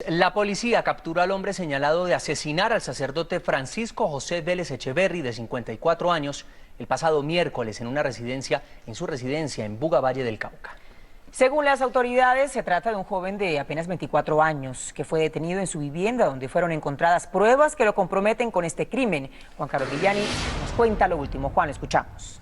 la policía capturó al hombre señalado de asesinar al sacerdote Francisco José Vélez Echeverry, de 54 años, el pasado miércoles en su residencia en Buga, Valle del Cauca. Según las autoridades, se trata de un joven de apenas 24 años que fue detenido en su vivienda, donde fueron encontradas pruebas que lo comprometen con este crimen. Juan Carlos Villani nos cuenta lo último. Juan, lo escuchamos.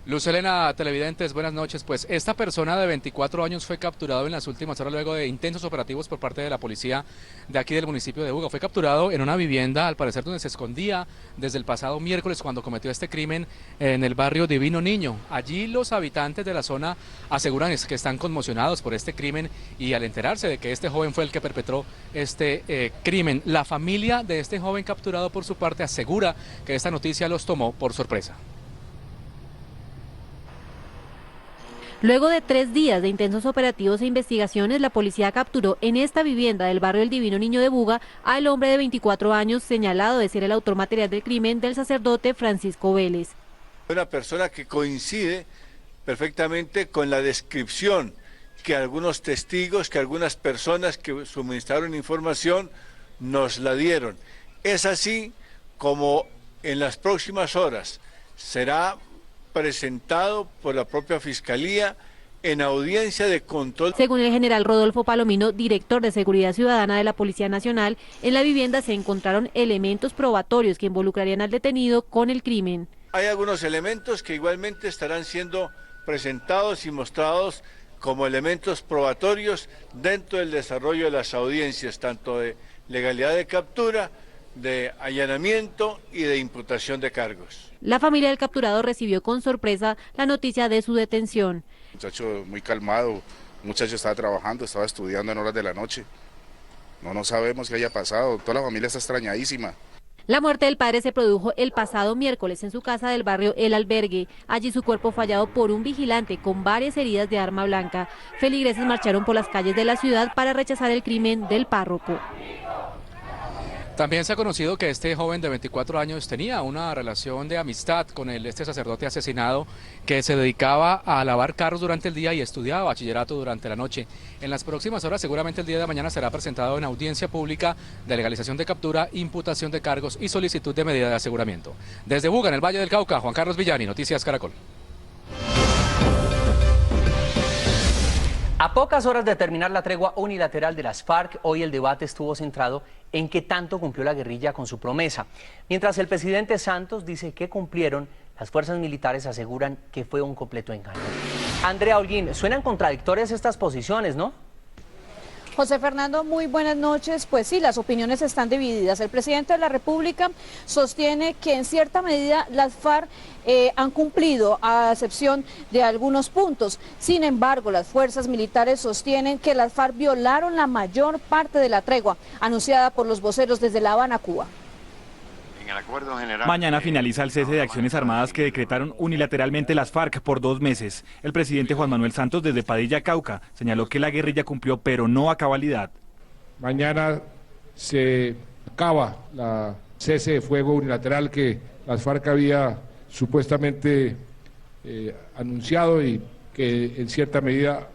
Luz Helena, televidentes, buenas noches. Pues esta persona de 24 años fue capturado en las últimas horas luego de intensos operativos por parte de la policía de aquí del municipio de Buga. Fue capturado en una vivienda, al parecer, donde se escondía desde el pasado miércoles cuando cometió este crimen en el barrio Divino Niño. Allí los habitantes de la zona aseguran que están conmocionados por este crimen y al enterarse de que este joven fue el que perpetró este crimen. La familia de este joven capturado, por su parte, asegura que esta noticia los tomó por sorpresa. Luego de 3 días de intensos operativos e investigaciones, la policía capturó en esta vivienda del barrio El Divino Niño de Buga al hombre de 24 años señalado de ser el autor material del crimen del sacerdote Francisco Vélez. Una persona que coincide perfectamente con la descripción que algunos testigos, que algunas personas que suministraron información nos la dieron. Es así como en las próximas horas será presentado por la propia Fiscalía en audiencia de control. Según el general Rodolfo Palomino, director de Seguridad Ciudadana de la Policía Nacional, en la vivienda se encontraron elementos probatorios que involucrarían al detenido con el crimen. Hay algunos elementos que igualmente estarán siendo presentados y mostrados como elementos probatorios dentro del desarrollo de las audiencias, tanto de legalidad de captura, de allanamiento y de imputación de cargos. La familia del capturado recibió con sorpresa la noticia de su detención. Muchacho muy calmado, muchacho estaba trabajando, estaba estudiando en horas de la noche. No sabemos qué haya pasado, toda la familia está extrañadísima. La muerte del padre se produjo el pasado miércoles en su casa del barrio El Albergue. Allí su cuerpo fue hallado por un vigilante con varias heridas de arma blanca. Feligreses marcharon por las calles de la ciudad para rechazar el crimen del párroco. También se ha conocido que este joven de 24 años tenía una relación de amistad con este sacerdote asesinado, que se dedicaba a lavar carros durante el día y estudiaba bachillerato durante la noche. En las próximas horas, seguramente el día de mañana, será presentado en audiencia pública de legalización de captura, imputación de cargos y solicitud de medida de aseguramiento. Desde Buga, en el Valle del Cauca, Juan Carlos Villani, Noticias Caracol. A pocas horas de terminar la tregua unilateral de las FARC, hoy el debate estuvo centrado en qué tanto cumplió la guerrilla con su promesa. Mientras el presidente Santos dice que cumplieron, las fuerzas militares aseguran que fue un completo engaño. Andrea Holguín, suenan contradictorias estas posiciones, ¿no? José Fernando, muy buenas noches. Pues sí, las opiniones están divididas. El presidente de la República sostiene que en cierta medida las FARC han cumplido, a excepción de algunos puntos. Sin embargo, las fuerzas militares sostienen que las FARC violaron la mayor parte de la tregua anunciada por los voceros desde La Habana, Cuba. Mañana finaliza el cese de acciones armadas que decretaron unilateralmente las FARC por 2 meses. El presidente Juan Manuel Santos, desde Padilla, Cauca, señaló que la guerrilla cumplió, pero no a cabalidad. Mañana se acaba la cese de fuego unilateral que las FARC había supuestamente anunciado y que en cierta medida,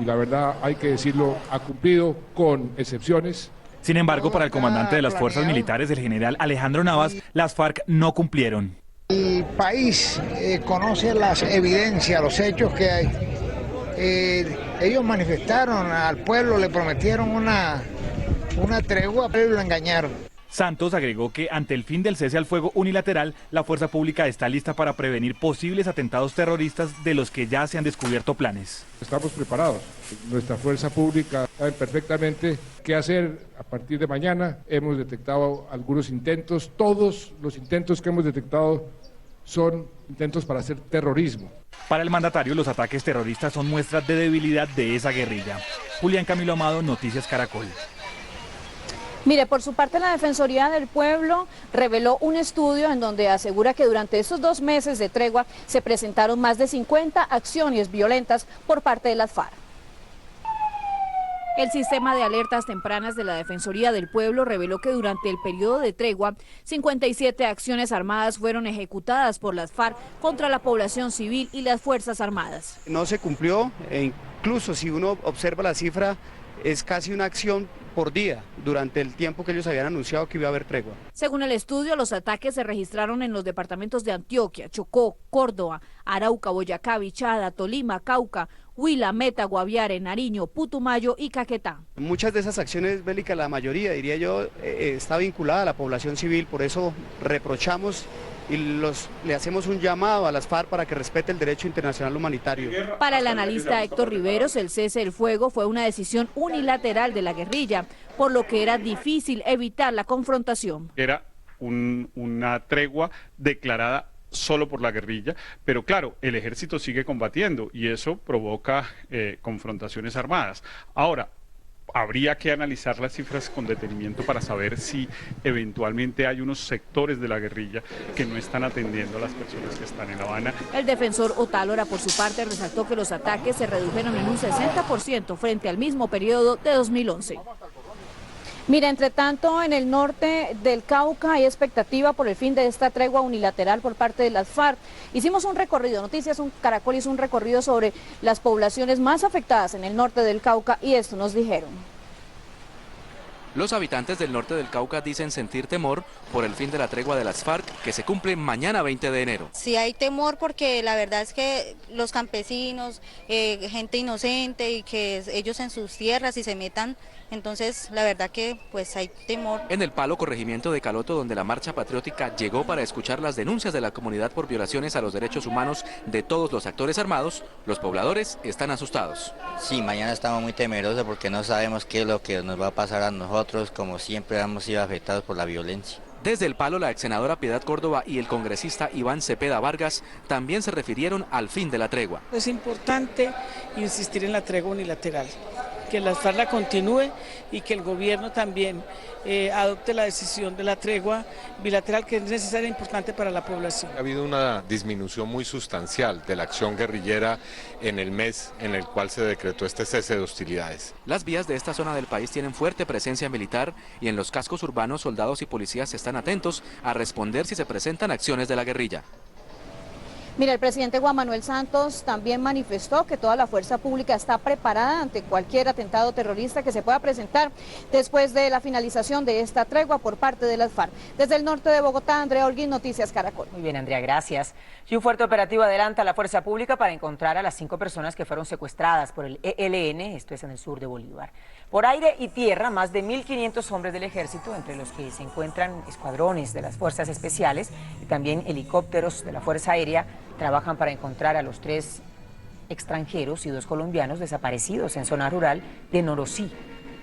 y la verdad hay que decirlo, ha cumplido con excepciones. Sin embargo, para el comandante de las fuerzas militares, el general Alejandro Navas, las FARC no cumplieron. El país conoce las evidencias, los hechos que hay. Ellos manifestaron al pueblo, le prometieron una tregua, pero lo engañaron. Santos agregó que ante el fin del cese al fuego unilateral, la fuerza pública está lista para prevenir posibles atentados terroristas de los que ya se han descubierto planes. Estamos preparados. Nuestra fuerza pública sabe perfectamente qué hacer a partir de mañana. Hemos detectado algunos intentos. Todos los intentos que hemos detectado son intentos para hacer terrorismo. Para el mandatario, los ataques terroristas son muestras de debilidad de esa guerrilla. Julián Camilo Amado, Noticias Caracol. Mire, por su parte la Defensoría del Pueblo reveló un estudio en donde asegura que durante esos 2 meses de tregua se presentaron más de 50 acciones violentas por parte de las FARC. El sistema de alertas tempranas de la Defensoría del Pueblo reveló que durante el periodo de tregua, 57 acciones armadas fueron ejecutadas por las FARC contra la población civil y las Fuerzas Armadas. No se cumplió e incluso si uno observa la cifra, es casi una acción por día durante el tiempo que ellos habían anunciado que iba a haber tregua. Según el estudio, los ataques se registraron en los departamentos de Antioquia, Chocó, Córdoba, Arauca, Boyacá, Bichada, Tolima, Cauca, Huila, Meta, Guaviare, Nariño, Putumayo y Caquetá. Muchas de esas acciones bélicas, la mayoría, diría yo, está vinculada a la población civil, por eso reprochamos y le hacemos un llamado a las FARC para que respete el derecho internacional humanitario. Para el analista Héctor Riveros, el cese del fuego fue una decisión unilateral de la guerrilla, por lo que era difícil evitar la confrontación. Era una tregua declarada solo por la guerrilla, pero claro, el ejército sigue combatiendo y eso provoca confrontaciones armadas. Ahora, habría que analizar las cifras con detenimiento para saber si eventualmente hay unos sectores de la guerrilla que no están atendiendo a las personas que están en La Habana. El defensor Otálora, por su parte, resaltó que los ataques se redujeron en un 60% frente al mismo periodo de 2011. Mira, entre tanto, en el norte del Cauca hay expectativa por el fin de esta tregua unilateral por parte de las FARC. Hicimos un recorrido, Noticias Caracol hizo un recorrido sobre las poblaciones más afectadas en el norte del Cauca y esto nos dijeron. Los habitantes del norte del Cauca dicen sentir temor por el fin de la tregua de las FARC, que se cumple mañana 20 de enero. Sí hay temor porque la verdad es que los campesinos, gente inocente y que ellos en sus tierras y se metan, entonces la verdad que pues hay temor. En el Palo, corregimiento de Caloto, donde la marcha patriótica llegó para escuchar las denuncias de la comunidad por violaciones a los derechos humanos de todos los actores armados, los pobladores están asustados. Sí, mañana estamos muy temerosos porque no sabemos qué es lo que nos va a pasar a nosotros, como siempre hemos sido afectados por la violencia. Desde el Palo, la ex senadora Piedad Córdoba y el congresista Iván Cepeda Vargas también se refirieron al fin de la tregua. Es importante insistir en la tregua unilateral, que la FARC la continúe y que el gobierno también adopte la decisión de la tregua bilateral, que es necesaria e importante para la población. Ha habido una disminución muy sustancial de la acción guerrillera en el mes en el cual se decretó este cese de hostilidades. Las vías de esta zona del país tienen fuerte presencia militar y en los cascos urbanos soldados y policías están atentos a responder si se presentan acciones de la guerrilla. Mira, el presidente Juan Manuel Santos también manifestó que toda la fuerza pública está preparada ante cualquier atentado terrorista que se pueda presentar después de la finalización de esta tregua por parte de las FARC. Desde el norte de Bogotá, Andrea Holguín, Noticias Caracol. Muy bien, Andrea, gracias. Y un fuerte operativo adelanta la fuerza pública para encontrar a las 5 personas que fueron secuestradas por el ELN, esto es en el sur de Bolívar. Por aire y tierra, más de 1.500 hombres del ejército, entre los que se encuentran escuadrones de las fuerzas especiales y también helicópteros de la Fuerza Aérea, trabajan para encontrar a los 3 extranjeros y 2 colombianos desaparecidos en zona rural de Norosí.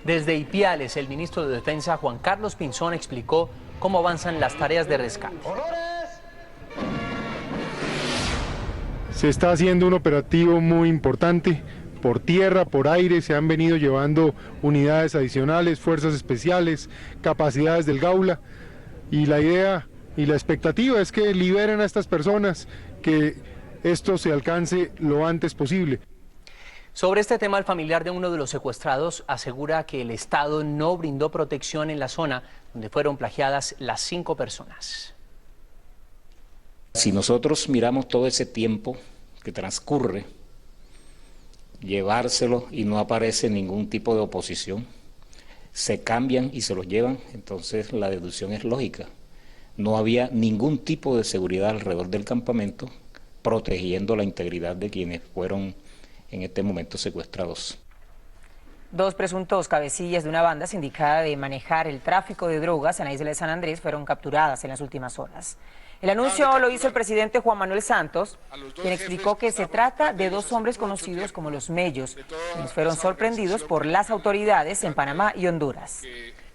Desde Ipiales, el ministro de Defensa, Juan Carlos Pinzón, explicó cómo avanzan las tareas de rescate. Se está haciendo un operativo muy importante. Por tierra, por aire, se han venido llevando unidades adicionales, fuerzas especiales, capacidades del Gaula, y la idea y la expectativa es que liberen a estas personas, que esto se alcance lo antes posible. Sobre este tema, el familiar de uno de los secuestrados asegura que el Estado no brindó protección en la zona donde fueron plagiadas las 5 personas. Si nosotros miramos todo ese tiempo que transcurre, llevárselo y no aparece ningún tipo de oposición, se cambian y se los llevan, entonces la deducción es lógica. No había ningún tipo de seguridad alrededor del campamento protegiendo la integridad de quienes fueron en este momento secuestrados. 2 presuntos cabecillas de una banda sindicada de manejar el tráfico de drogas en la isla de San Andrés fueron capturadas en las últimas horas. El anuncio lo hizo el presidente Juan Manuel Santos, quien explicó que se trata de 2 hombres conocidos como los Mellos, quienes fueron sorprendidos por las autoridades en Panamá y Honduras.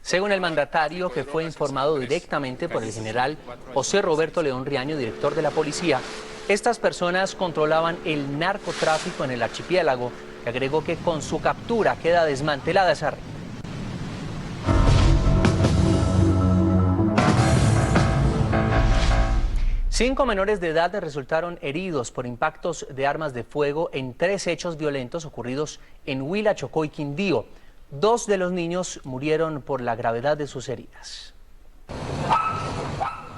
Según el mandatario, que fue informado directamente por el general José Roberto León Riaño, director de la policía, estas personas controlaban el narcotráfico en el archipiélago, y agregó que con su captura queda desmantelada esa red. Cinco menores de edad resultaron heridos por impactos de armas de fuego en 3 hechos violentos ocurridos en Huila, Chocó y Quindío. 2 de los niños murieron por la gravedad de sus heridas.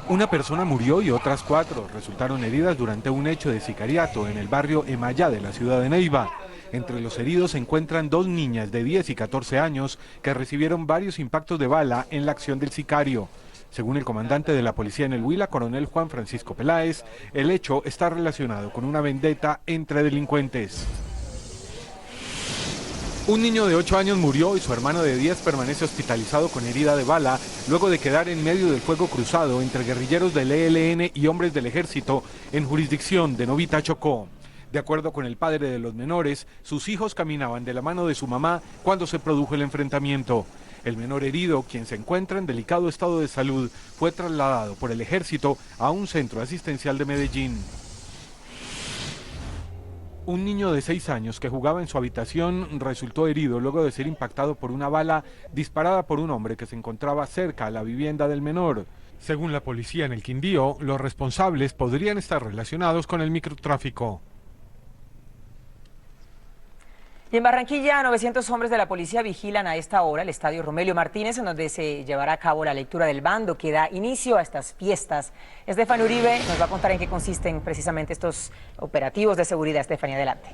Una persona murió y otras 4 resultaron heridas durante un hecho de sicariato en el barrio Emayá de la ciudad de Neiva. Entre los heridos se encuentran 2 niñas de 10 y 14 años que recibieron varios impactos de bala en la acción del sicario. Según el comandante de la policía en el Huila, coronel Juan Francisco Peláez, el hecho está relacionado con una vendetta entre delincuentes. Un niño de 8 años murió y su hermano de 10 permanece hospitalizado con herida de bala luego de quedar en medio del fuego cruzado entre guerrilleros del ELN y hombres del ejército en jurisdicción de Novita, Chocó. De acuerdo con el padre de los menores, sus hijos caminaban de la mano de su mamá cuando se produjo el enfrentamiento. El menor herido, quien se encuentra en delicado estado de salud, fue trasladado por el ejército a un centro asistencial de Medellín. Un niño de 6 años que jugaba en su habitación resultó herido luego de ser impactado por una bala disparada por un hombre que se encontraba cerca a la vivienda del menor. Según la policía en el Quindío, los responsables podrían estar relacionados con el microtráfico. Y en Barranquilla, 900 hombres de la policía vigilan a esta hora el estadio Romelio Martínez, en donde se llevará a cabo la lectura del bando que da inicio a estas fiestas. Estefan Uribe nos va a contar en qué consisten precisamente estos operativos de seguridad. Estefania, adelante.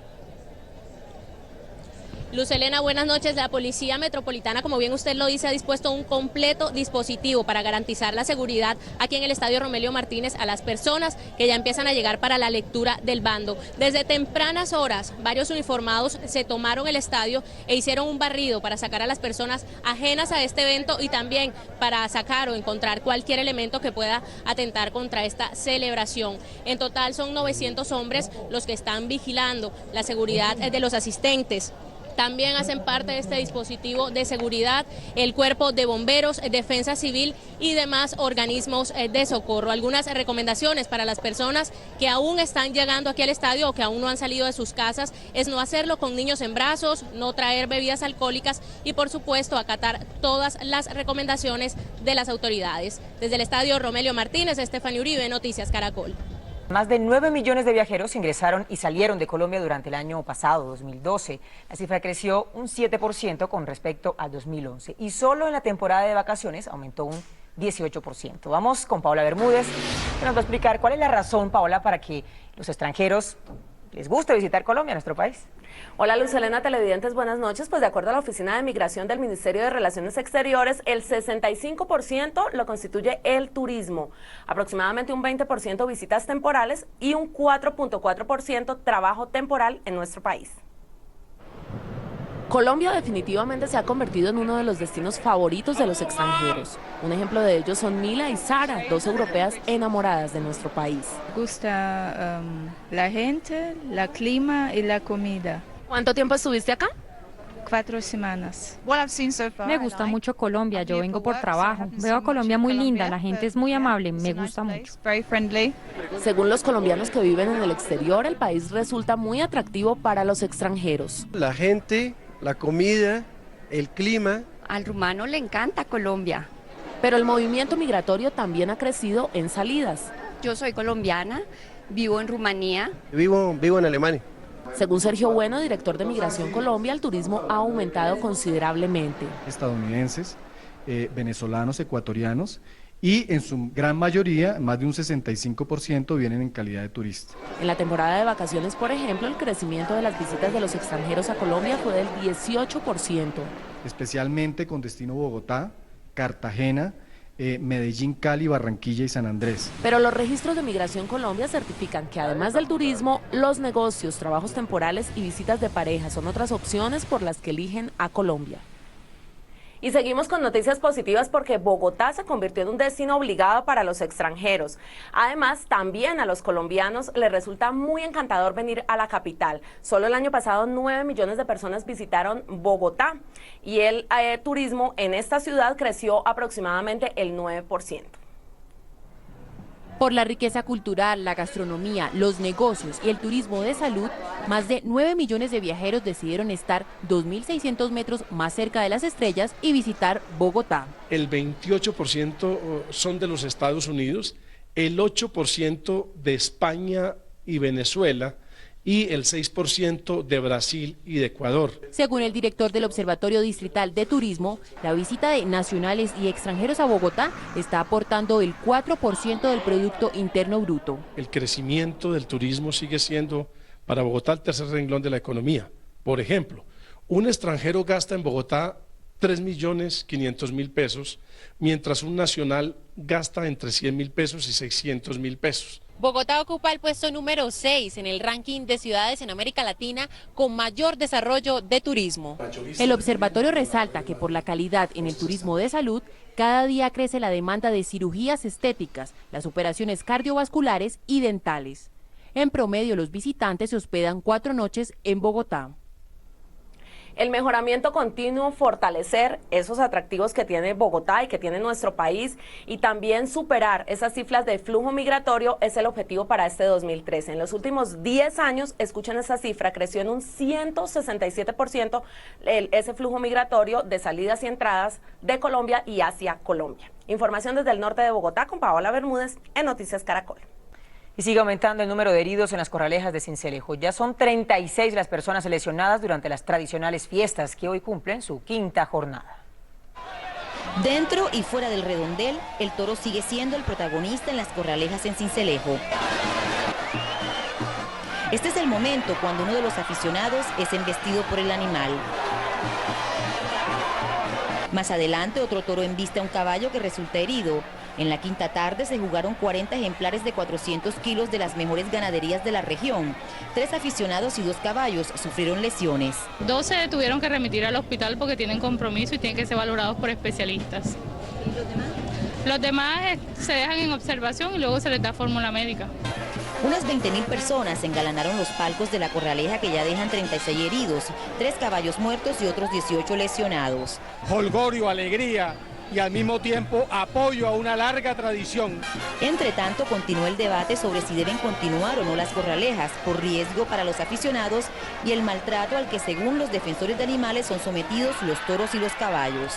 Luz Helena, buenas noches. La Policía Metropolitana, como bien usted lo dice, ha dispuesto un completo dispositivo para garantizar la seguridad aquí en el Estadio Romelio Martínez a las personas que ya empiezan a llegar para la lectura del bando. Desde tempranas horas, varios uniformados se tomaron el estadio e hicieron un barrido para sacar a las personas ajenas a este evento y también para sacar o encontrar cualquier elemento que pueda atentar contra esta celebración. En total son 900 hombres los que están vigilando la seguridad de los asistentes. También hacen parte de este dispositivo de seguridad el Cuerpo de Bomberos, Defensa Civil y demás organismos de socorro. Algunas recomendaciones para las personas que aún están llegando aquí al estadio o que aún no han salido de sus casas es no hacerlo con niños en brazos, no traer bebidas alcohólicas y por supuesto acatar todas las recomendaciones de las autoridades. Desde el Estadio Romelio Martínez, Estefania Uribe, Noticias Caracol. Más de 9 millones de viajeros ingresaron y salieron de Colombia durante el año pasado, 2012. La cifra creció un 7% con respecto al 2011 y solo en la temporada de vacaciones aumentó un 18%. Vamos con Paola Bermúdez, que nos va a explicar cuál es la razón, Paola, para que los extranjeros les guste visitar Colombia, nuestro país. Hola Luz Helena, televidentes, buenas noches. Pues de acuerdo a la Oficina de Migración del Ministerio de Relaciones Exteriores, el 65% lo constituye el turismo, aproximadamente un 20% visitas temporales y un 4.4% trabajo temporal en nuestro país. Colombia definitivamente se ha convertido en uno de los destinos favoritos de los extranjeros. Un ejemplo de ello son Mila y Sara, 2 europeas enamoradas de nuestro país. Me gusta la gente, el clima y la comida. ¿Cuánto tiempo estuviste acá? 4 semanas. Me gusta mucho Colombia, yo vengo por trabajo. Veo a Colombia muy linda, la gente es muy amable, me gusta mucho. Según los colombianos que viven en el exterior, el país resulta muy atractivo para los extranjeros. La gente, la comida, el clima. Al rumano le encanta Colombia. Pero el movimiento migratorio también ha crecido en salidas. Yo soy colombiana, vivo en Rumanía. Vivo en Alemania. Según Sergio Bueno, director de Migración Colombia, el turismo ha aumentado considerablemente. Estadounidenses, venezolanos, ecuatorianos y en su gran mayoría, más de un 65%, vienen en calidad de turistas. En la temporada de vacaciones, por ejemplo, el crecimiento de las visitas de los extranjeros a Colombia fue del 18%. Especialmente con destino Bogotá, Cartagena, Medellín, Cali, Barranquilla y San Andrés. Pero los registros de Migración Colombia certifican que además del turismo, los negocios, trabajos temporales y visitas de pareja son otras opciones por las que eligen a Colombia. Y seguimos con noticias positivas porque Bogotá se convirtió en un destino obligado para los extranjeros. Además, también a los colombianos les resulta muy encantador venir a la capital. Solo el año pasado 9 millones de personas visitaron Bogotá y el turismo en esta ciudad creció aproximadamente el 9%. Por la riqueza cultural, la gastronomía, los negocios y el turismo de salud, más de 9 millones de viajeros decidieron estar 2.600 metros más cerca de las estrellas y visitar Bogotá. El 28% son de los Estados Unidos, el 8% de España y Venezuela y el 6% de Brasil y de Ecuador. Según el director del Observatorio Distrital de Turismo, la visita de nacionales y extranjeros a Bogotá está aportando el 4% del Producto Interno Bruto. El crecimiento del turismo sigue siendo para Bogotá el tercer renglón de la economía. Por ejemplo, un extranjero gasta en Bogotá 3.500.000 pesos, mientras un nacional gasta entre 100.000 pesos y 600.000 pesos. Bogotá ocupa el puesto número 6 en el ranking de ciudades en América Latina con mayor desarrollo de turismo. El observatorio resalta que por la calidad en el turismo de salud, cada día crece la demanda de cirugías estéticas, las operaciones cardiovasculares y dentales. En promedio, los visitantes se hospedan 4 noches en Bogotá. El mejoramiento continuo, fortalecer esos atractivos que tiene Bogotá y que tiene nuestro país y también superar esas cifras de flujo migratorio es el objetivo para este 2013. En los últimos 10 años, escuchen esa cifra, creció en un 167% ese flujo migratorio de salidas y entradas de Colombia y hacia Colombia. Información desde el norte de Bogotá con Paola Bermúdez en Noticias Caracol. Y sigue aumentando el número de heridos en las corralejas de Sincelejo. Ya son 36 las personas lesionadas durante las tradicionales fiestas que hoy cumplen su 5ª jornada. Dentro y fuera del redondel, el toro sigue siendo el protagonista en las corralejas en Sincelejo. Este es el momento cuando uno de los aficionados es embestido por el animal. Más adelante, otro toro embiste a un caballo que resulta herido. En la quinta tarde se jugaron 40 ejemplares de 400 kilos de las mejores ganaderías de la región. 3 aficionados y 2 caballos sufrieron lesiones. 2 se tuvieron que remitir al hospital porque tienen compromiso y tienen que ser valorados por especialistas. ¿Y los demás? Los demás se dejan en observación y luego se les da fórmula médica. Unas 20.000 personas engalanaron los palcos de la corraleja que ya dejan 36 heridos, 3 caballos muertos y otros 18 lesionados. Jolgorio, alegría y al mismo tiempo apoyo a una larga tradición. Entre tanto, continuó el debate sobre si deben continuar o no las corralejas por riesgo para los aficionados y el maltrato al que según los defensores de animales son sometidos los toros y los caballos.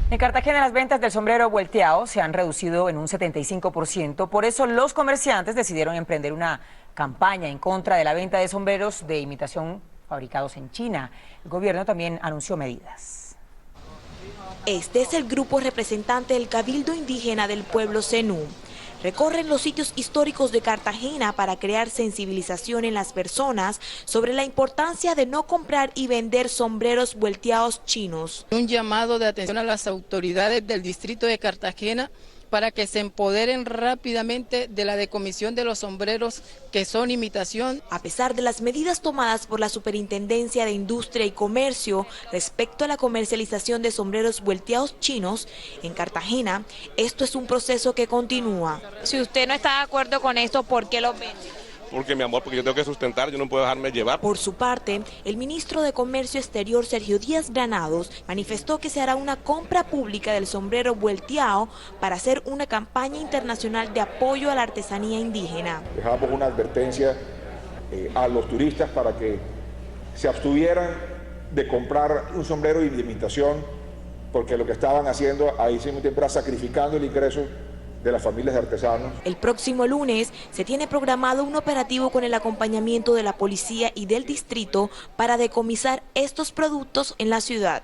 En Cartagena las ventas del sombrero volteado se han reducido en un 75%, por eso los comerciantes decidieron emprender una campaña en contra de la venta de sombreros de imitación fabricados en China. El gobierno también anunció medidas. Este es el grupo representante del Cabildo Indígena del pueblo Zenú. Recorren los sitios históricos de Cartagena para crear sensibilización en las personas sobre la importancia de no comprar y vender sombreros volteados chinos. Un llamado de atención a las autoridades del distrito de Cartagena para que se empoderen rápidamente de la decomisión de los sombreros que son imitación. A pesar de las medidas tomadas por la Superintendencia de Industria y Comercio respecto a la comercialización de sombreros volteados chinos, en Cartagena esto es un proceso que continúa. Si usted no está de acuerdo con esto, ¿por qué los vende? Porque mi amor, porque yo tengo que sustentar, yo no puedo dejarme llevar. Por su parte, el ministro de Comercio Exterior, Sergio Díaz Granados, manifestó que se hará una compra pública del sombrero volteado para hacer una campaña internacional de apoyo a la artesanía indígena. Dejamos una advertencia a los turistas para que se abstuvieran de comprar un sombrero de imitación, porque lo que estaban haciendo ahí sí tiempo era sacrificando el ingreso de las familias de artesanos. El próximo lunes se tiene programado un operativo con el acompañamiento de la policía y del distrito para decomisar estos productos en la ciudad.